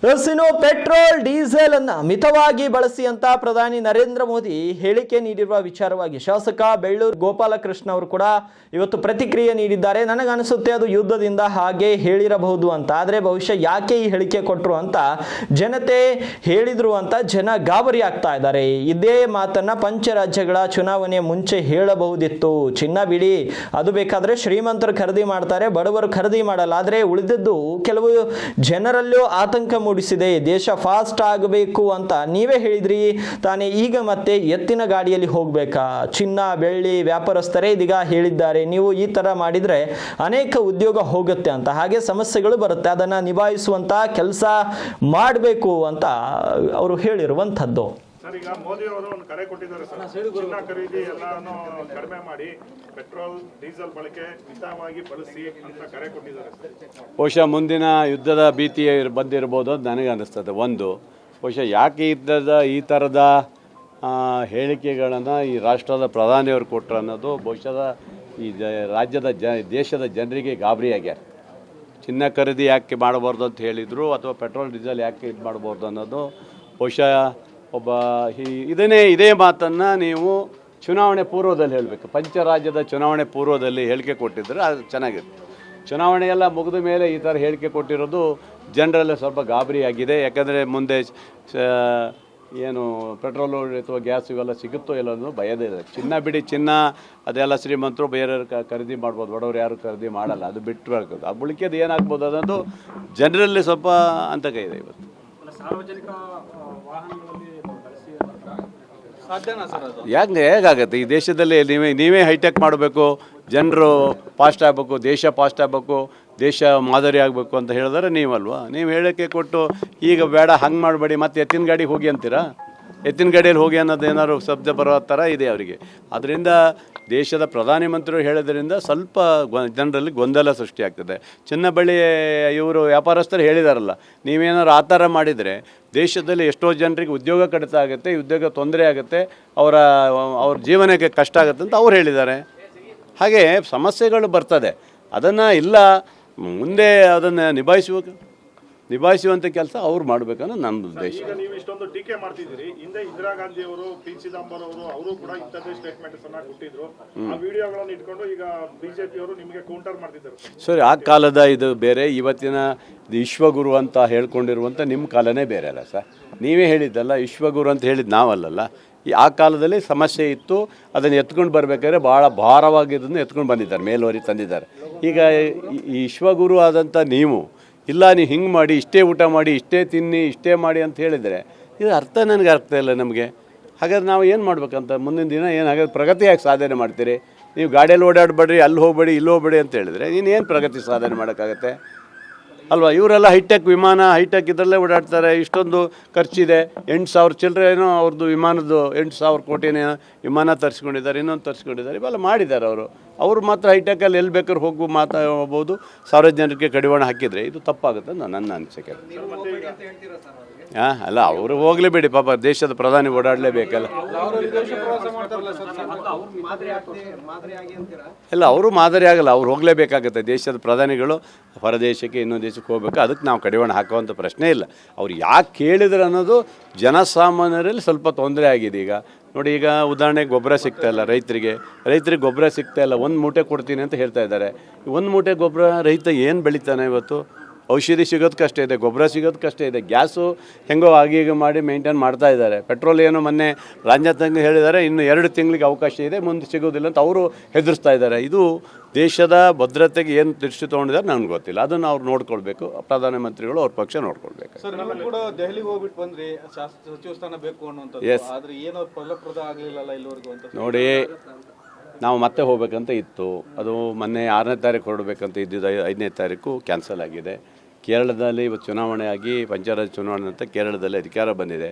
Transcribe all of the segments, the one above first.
ಇನ್ನು petrol diesel ಅನ್ನ ಮಿತವಾಗಿ ಬಳಸಿ ಅಂತ ಪ್ರಧಾನಿ ನರೇಂದ್ರ ಮೋದಿ ಹೇಳಿಕೆ ನೀಡಿರುವ ವಿಚಾರವಾಗಿ ಶಾಸಕ ಬೆಳ್ಳೂರು ಗೋಪಾಲಕೃಷ್ಣ ಅವರು ಕೂಡ ಇವತ್ತು ಪ್ರತಿಕ್ರಿಯೆ ನೀಡಿದ್ದಾರೆ. ನನಗನ್ನಿಸುತ್ತೆ ಅದು ಯುದ್ಧದಿಂದ ಹಾಗೆ ಹೇಳಿರಬಹುದು ಅಂತ. ಆದರೆ ಬಹುಶಃ ಯಾಕೆ ಈ ಹೇಳಿಕೆ ಕೊಟ್ಟರು ಅಂತ ಜನತೆ ಹೇಳಿದ್ರು ಅಂತ ಜನ ಗಾಬರಿ ಆಗ್ತಾ ಇದ್ದಾರೆ. ಇದೇ ಮಾತನ್ನ ಪಂಚರಾಜ್ಯಗಳ ಚುನಾವಣೆ ಮುಂಚೆ ಹೇಳಬಹುದಿತ್ತು. ಚಿನ್ನ ಬಿಡಿ, ಅದು ಬೇಕಾದ್ರೆ ಶ್ರೀಮಂತರು ಖರೀದಿ ಮಾಡ್ತಾರೆ, ಬಡವರು ಖರೀದಿ ಮಾಡಲ್ಲ. ಆದರೆ ಉಳಿದದ್ದು ಕೆಲವು ಜನರಲ್ಲೂ ಆತಂಕ ಮೂಡಿಸಿದೆ. ದೇಶ ಫಾಸ್ಟ್ ಆಗಬೇಕು ಅಂತ ನೀವೇ ಹೇಳಿದ್ರಿ ತಾನೇ, ಈಗ ಮತ್ತೆ ಎತ್ತಿನ ಗಾಡಿಯಲ್ಲಿ ಹೋಗ್ಬೇಕಾ? ಚಿನ್ನ ಬೆಳ್ಳಿ ವ್ಯಾಪಾರಸ್ಥರೇ ಇದೀಗ ಹೇಳಿದ್ದಾರೆ, ನೀವು ಈ ತರ ಮಾಡಿದ್ರೆ ಅನೇಕ ಉದ್ಯೋಗ ಹೋಗುತ್ತೆ ಅಂತ, ಹಾಗೆ ಸಮಸ್ಯೆಗಳು ಬರುತ್ತೆ, ಅದನ್ನ ನಿಭಾಯಿಸುವಂತ ಕೆಲಸ ಮಾಡಬೇಕು ಅಂತ ಅವರು ಹೇಳಿರುವಂಥದ್ದು. ಸರ್, ಈಗ ಮೋದಿ ಅವರು ಒಂದು ಕರೆ ಕೊಟ್ಟಿದ್ದಾರೆ ಸರ್, ಚಿನ್ನ ಖರೀದಿ ಎಲ್ಲಾನು ಕಡಿಮೆ ಮಾಡಿ ಪೆಟ್ರೋಲ್ ಡೀಸೆಲ್ ಬಳಕೆ ಮಿತವಾಗಿ ಬಳಸಿ ಅಂತ ಕರೆ ಕೊಟ್ಟಿದ್ದಾರೆ ಸರ್. ಬಹುಶಃ ಮುಂದಿನ ಯುದ್ಧದ ಭೀತಿ ಬಂದಿರ್ಬೋದು ಅಂತ ನನಗೆ ಅನ್ನಿಸ್ತದೆ. ಒಂದು ಬಹುಶಃ ಯಾಕೆ ಈ ಥರದ ಹೇಳಿಕೆಗಳನ್ನು ಈ ರಾಷ್ಟ್ರದ ಪ್ರಧಾನಿಯವರು ಕೊಟ್ಟರು ಅನ್ನೋದು ಬಹುಶಃ ಈ ರಾಜ್ಯದ ದೇಶದ ಜನರಿಗೆ ಗಾಬರಿಯಾಗ್ಯಾರ. ಚಿನ್ನ ಖರೀದಿ ಯಾಕೆ ಮಾಡಬಾರ್ದು ಅಂತ ಹೇಳಿದರು, ಅಥವಾ ಪೆಟ್ರೋಲ್ ಡೀಸೆಲ್ ಯಾಕೆ ಇದು ಮಾಡಬಾರ್ದು ಅನ್ನೋದು ಬಹುಶಃ ಇದೇ ಮಾತನ್ನು ನೀವು ಚುನಾವಣೆ ಪೂರ್ವದಲ್ಲಿ ಹೇಳಬೇಕು. ಪಂಚರಾಜ್ಯದ ಚುನಾವಣೆ ಪೂರ್ವದಲ್ಲಿ ಹೇಳಿಕೆ ಕೊಟ್ಟಿದ್ದರೆ ಅದು ಚೆನ್ನಾಗಿರುತ್ತೆ. ಚುನಾವಣೆ ಎಲ್ಲ ಮುಗಿದ ಮೇಲೆ ಈ ಥರ ಹೇಳಿಕೆ ಕೊಟ್ಟಿರೋದು ಜನರಲ್ಲೇ ಸ್ವಲ್ಪ ಗಾಬರಿಯಾಗಿದೆ. ಯಾಕಂದರೆ ಮುಂದೆ ಏನು ಪೆಟ್ರೋಲು ಅಥವಾ ಗ್ಯಾಸ್ ಇವೆಲ್ಲ ಸಿಗುತ್ತೋ ಇಲ್ಲ ಅನ್ನೋದು ಭಯದೇ ಇದೆ. ಚಿನ್ನ ಬಿಡಿ, ಚಿನ್ನ ಅದೆಲ್ಲ ಶ್ರೀಮಂತರು ಬೇರೆಯವ್ರು ಖರೀದಿ ಮಾಡ್ಬೋದು, ಬಡವರು ಯಾರು ಖರೀದಿ ಮಾಡಲ್ಲ, ಅದು ಬಿಟ್ಟು ಬರ್ತದೆ. ಆ ಉಳಿಕೆದು ಏನಾಗ್ಬೋದು ಅನ್ನೋದು ಜನರಲ್ಲಿ ಸ್ವಲ್ಪ ಅಂತಕ ಇದೆ ಇವತ್ತು. ಸಾರ್ವಜನಿಕ ವಾಹನಗಳಲ್ಲಿ ಸಾಧ್ಯನಾ ಸರ್ ಅದು? ಹೇಗಾಗತ್ತೆ ಈ ದೇಶದಲ್ಲಿ? ನೀವೇ ಹೈಟೆಕ್ ಮಾಡಬೇಕು, ಜನರು ಫಾಸ್ಟ್ ಆಗಬೇಕು, ದೇಶ ಫಾಸ್ಟ್ ಆಗಬೇಕು, ದೇಶ ಮಾದರಿ ಆಗಬೇಕು ಅಂತ ಹೇಳಿದ್ರೆ ನೀವಲ್ವಾ? ನೀವು ಹೇಳಿಕೆ ಕೊಟ್ಟು ಈಗ ಬೇಡ ಹಂಗೆ ಮಾಡಬೇಡಿ ಮತ್ತೆ ಎತ್ತಿನ ಗಾಡಿಗೆ ಹೋಗಿ ಅಂತೀರಾ? ಎತ್ತಿನ ಗಾಡಿಯಲ್ಲಿ ಹೋಗಿ ಅನ್ನೋದು ಏನಾದ್ರು ಶಬ್ದ ಬರೋ ಥರ ಇದೆ ಅವರಿಗೆ. ಅದರಿಂದ ದೇಶದ ಪ್ರಧಾನಿ ಮಂತ್ರಿಗಳು ಹೇಳೋದ್ರಿಂದ ಸ್ವಲ್ಪ ಜನರಲ್ಲಿ ಗೊಂದಲ ಸೃಷ್ಟಿಯಾಗ್ತದೆ. ಚಿನ್ನ ಬಳಿ ಇವರು ವ್ಯಾಪಾರಸ್ಥರು ಹೇಳಿದಾರಲ್ಲ, ನೀವೇನಾದ್ರು ಆ ಥರ ಮಾಡಿದರೆ ದೇಶದಲ್ಲಿ ಎಷ್ಟೋ ಜನರಿಗೆ ಉದ್ಯೋಗ ಕಡಿತ ಆಗುತ್ತೆ, ಉದ್ಯೋಗ ತೊಂದರೆ ಆಗುತ್ತೆ, ಅವ್ರ ಜೀವನಕ್ಕೆ ಕಷ್ಟ ಆಗುತ್ತೆ ಅಂತ ಅವ್ರು ಹೇಳಿದ್ದಾರೆ. ಹಾಗೆ ಸಮಸ್ಯೆಗಳು ಬರ್ತದೆ, ಅದನ್ನು ಇಲ್ಲ ಮುಂದೆ ಅದನ್ನು ನಿಭಾಯಿಸುವಂಥ ಕೆಲಸ ಅವ್ರು ಮಾಡಬೇಕನ್ನೋ ನನ್ನ ಉದ್ದೇಶ. ಈಗ ನೀವು ಇಷ್ಟೊಂದು ಟೀಕೆ ಮಾಡ್ತಿದ್ದೀರಿ, ಹಿಂದೆ ಇಂದಿರಾ ಗಾಂಧಿ ಅವರು, ಪಿ ಚಿದಂಬರಂ ಅವರು ಕೂಡ ಇಂಥದ್ದೇ ಸ್ಟೇಟ್ಮೆಂಟ್ಸ್ ಅನ್ನ ಕೊಟ್ಟಿದ್ರು. ಆ ವಿಡಿಯೋಗಳನ್ನು ಇಟ್ಕೊಂಡು ಈಗ ಬಿಜೆಪಿ ಅವರು ನಿಮಗೆ ಕೌಂಟರ್ ಮಾಡ್ತಿದ್ದಾರೆ ಸರಿ. ಆ ಕಾಲದ ಇದು ಬೇರೆ, ಇವತ್ತಿನ ವಿಶ್ವಗುರು ಅಂತ ಹೇಳ್ಕೊಂಡಿರುವಂಥ ನಿಮ್ಮ ಕಾಲನೇ ಬೇರೆ ಅಲ್ಲ ಸರ್. ನೀವೇ ಹೇಳಿದ್ದಲ್ಲ ವಿಶ್ವಗುರು ಅಂತ ಹೇಳಿದ್ದು ನಾವಲ್ಲಲ್ಲ. ಆ ಕಾಲದಲ್ಲಿ ಸಮಸ್ಯೆ ಇತ್ತು, ಅದನ್ನು ಎತ್ಕೊಂಡು ಬರಬೇಕಾದ್ರೆ ಭಾಳ ಭಾರವಾಗಿದ್ದನ್ನು ಎತ್ಕೊಂಡು ಬಂದಿದ್ದಾರೆ, ಮೇಲ್ವರಿ ತಂದಿದ್ದಾರೆ. ಈಗ ಈ ವಿಶ್ವಗುರು ಆದಂಥ ನೀವು ಇಲ್ಲ, ನೀವು ಹಿಂಗೆ ಮಾಡಿ, ಇಷ್ಟೇ ಊಟ ಮಾಡಿ, ಇಷ್ಟೇ ತಿನ್ನಿ, ಇಷ್ಟೇ ಮಾಡಿ ಅಂತ ಹೇಳಿದರೆ ಇದು ಅರ್ಥ ನನಗೆ ಅರ್ಥ ಇಲ್ಲ ನಮಗೆ. ಹಾಗಾದ್ರೆ ನಾವು ಏನು ಮಾಡ್ಬೇಕಂತ ಮುಂದಿನ ದಿನ ಏನು ಹಾಗಾದ್ರೆ ಪ್ರಗತಿ ಯಾಕೆ ಸಾಧನೆ ಮಾಡ್ತೀರಿ? ನೀವು ಗಾಡಿಯಲ್ಲಿ ಓಡಾಡಬೇಡ್ರಿ, ಅಲ್ಲಿ ಹೋಗಬೇಡಿ, ಇಲ್ಲಿ ಹೋಗಬೇಡಿ ಅಂತ ಹೇಳಿದರೆ ನೀನೇನು ಪ್ರಗತಿ ಸಾಧನೆ ಮಾಡೋಕ್ಕಾಗತ್ತೆ ಅಲ್ವಾ? ಇವರೆಲ್ಲ ಹೈಟೆಕ್ ವಿಮಾನ, ಹೈಟೆಕ್ ಇದರಲ್ಲೇ ಓಡಾಡ್ತಾರೆ. ಇಷ್ಟೊಂದು ಖರ್ಚಿದೆ, 8,000 ಚಿಲ್ಲರೆ ಏನೋ ಅವ್ರದ್ದು ವಿಮಾನದ್ದು 8,000 ಕೋಟಿನೇ ವಿಮಾನ ತರಿಸ್ಕೊಂಡಿದ್ದಾರೆ, ಇನ್ನೊಂದು ತರಿಸ್ಕೊಂಡಿದ್ದಾರೆ, ಇವೆಲ್ಲ ಮಾಡಿದ್ದಾರೆ ಅವರು ಮಾತ್ರ ಹೈಟೆಕಲ್ಲಿ ಎಲ್ಲಿ ಬೇಕಾದ್ರೂ ಹೋಗು ಮಾತಾಡ್ಬೋದು. ಸಾರ್ವಜನಿಕರಿಗೆ ಕಡಿವಾಣ ಹಾಕಿದರೆ ಇದು ತಪ್ಪಾಗುತ್ತೆ ನನ್ನ ಅನಿಸಿಕೆ. ಅಲ್ಲ, ಅವರು ಹೋಗಲೇ ಬಿಡಿ, ಪಾಪ ದೇಶದ ಪ್ರಧಾನಿ ಓಡಾಡಲೇಬೇಕಲ್ಲ. ಇಲ್ಲ, ಅವರು ಮಾದರಿ ಆಗಲ್ಲ, ಅವ್ರು ಹೋಗಲೇಬೇಕಾಗುತ್ತೆ. ದೇಶದ ಪ್ರಧಾನಿಗಳು ಹೊರದೇಶಕ್ಕೆ ಇನ್ನೊಂದು ದೇಶಕ್ಕೆ ಹೋಗ್ಬೇಕು, ಅದಕ್ಕೆ ನಾವು ಕಡಿವಾಣ ಹಾಕುವಂಥ ಪ್ರಶ್ನೆ ಇಲ್ಲ. ಅವ್ರು ಯಾಕೆ ಕೇಳಿದ್ರು ಅನ್ನೋದು ಜನಸಾಮಾನ್ಯರಲ್ಲಿ ಸ್ವಲ್ಪ ತೊಂದರೆ ಆಗಿದೆ. ಈಗ ನೋಡಿ, ಈಗ ಉದಾಹರಣೆಗೆ ಗೊಬ್ಬರ ಸಿಗ್ತಾಯಿಲ್ಲ ರೈತರಿಗೆ ಗೊಬ್ಬರ ಸಿಗ್ತಾಯಿಲ್ಲ. 1 ಮೂಟೆ ಕೊಡ್ತೀನಿ ಅಂತ ಹೇಳ್ತಾ ಇದ್ದಾರೆ. 1 ಮೂಟೆ ಗೊಬ್ಬರ ರೈತ ಏನು ಬೆಳಿತಾನೆ ಇವತ್ತು? ಔಷಧಿ ಸಿಗೋದು ಕಷ್ಟ ಇದೆ, ಗೊಬ್ಬರ ಸಿಗೋದು ಕಷ್ಟ ಇದೆ, ಗ್ಯಾಸು ಹೆಂಗೋ ಆಗೀಗ ಮಾಡಿ ಮೇಂಟೈನ್ ಮಾಡ್ತಾ ಇದ್ದಾರೆ. ಪೆಟ್ರೋಲ್ ಏನು ಮೊನ್ನೆ ರಾಜನಾಥ್ ಹೇಳಿದ್ದಾರೆ, ಇನ್ನು 2 ತಿಂಗಳಿಗೆ ಅವಕಾಶ ಇದೆ, ಮುಂದೆ ಸಿಗೋದಿಲ್ಲ ಅಂತ ಅವರು ಹೆದರಿಸ್ತಾ ಇದ್ದಾರೆ. ಇದು ದೇಶದ ಭದ್ರತೆಗೆ ಏನು ದೃಷ್ಟಿ ತೊಗೊಂಡಿದ್ದಾರೆ ನನಗೆ ಗೊತ್ತಿಲ್ಲ. ಅದನ್ನು ಅವ್ರು ನೋಡ್ಕೊಳ್ಬೇಕು, ಪ್ರಧಾನಮಂತ್ರಿಗಳು ಅವ್ರ ಪಕ್ಷ ನೋಡ್ಕೊಳ್ಬೇಕು. ಸರ್, ನೀವು ಕೂಡ ದೆಹಲಿಗೆ ಹೋಗ್ಬಿಟ್ಟು ಬಂದ್ರಿ, ಸಚಿವ ಸ್ಥಾನ ಬೇಕು ಅನ್ನುವಂಥದ್ದು. ಎಸ್, ಆದರೆ ಏನೋ ಫಲಪ್ರದ ಆಗಲಿಲ್ಲಲ್ಲ ಇಲ್ಲಿವರೆಗೂ ಅಂತ ನೋಡಿ, ನಾವು ಮತ್ತೆ ಹೋಗ್ಬೇಕಂತ ಇತ್ತು. ಅದು ಮೊನ್ನೆ 6ನೇ ತಾರೀಕು ಹೊರಡಬೇಕಂತ ಇದ್ದಿದ್ದು, 5ನೇ ತಾರೀಕು ಕ್ಯಾನ್ಸಲ್ ಆಗಿದೆ. ಕೇರಳದಲ್ಲಿ ಇವತ್ತು ಚುನಾವಣೆ ಆಗಿ ಪಂಚಾಯತ್ ಚುನಾವಣೆ ಅಂತ ಕೇರಳದಲ್ಲಿ ಅಧಿಕಾರ ಬಂದಿದೆ.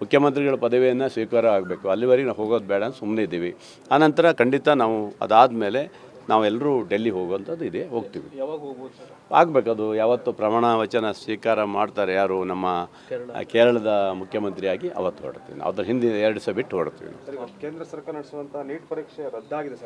ಮುಖ್ಯಮಂತ್ರಿಗಳ ಪದವಿಯನ್ನು ಸ್ವೀಕಾರ ಆಗಬೇಕು, ಅಲ್ಲಿವರೆಗೆ ನಾವು ಹೋಗೋದು ಬೇಡ ಅಂತ ಸುಮ್ಮನೆ ಇದ್ದೀವಿ. ಆನಂತರ ಖಂಡಿತ ನಾವು ಅದಾದಮೇಲೆ ನಾವೆಲ್ಲರೂ ಡೆಲ್ಲಿ ಹೋಗುವಂಥದ್ದು ಇದೆ, ಹೋಗ್ತೀವಿ. ಯಾವಾಗ ಹೋಗ್ಬೋದು ಸರ್? ಆಗಬೇಕದು ಯಾವತ್ತು ಪ್ರಮಾಣ ವಚನ ಸ್ವೀಕಾರ ಮಾಡ್ತಾರೆ ಯಾರು ನಮ್ಮ ಕೇರಳದ ಮುಖ್ಯಮಂತ್ರಿಯಾಗಿ ಅವತ್ತು ಹೊರಡ್ತೀವಿ. ಅದ್ರ ಹಿಂದೆ 2 ದಿವಸ ಬಿಟ್ಟು ಹೊರಡ್ತೀವಿ. ಕೇಂದ್ರ ಸರ್ಕಾರ ನಡೆಸುವಂಥ ನೀಟ್ ಪರೀಕ್ಷೆ ರದ್ದಾಗಿದೆ ಸರ್,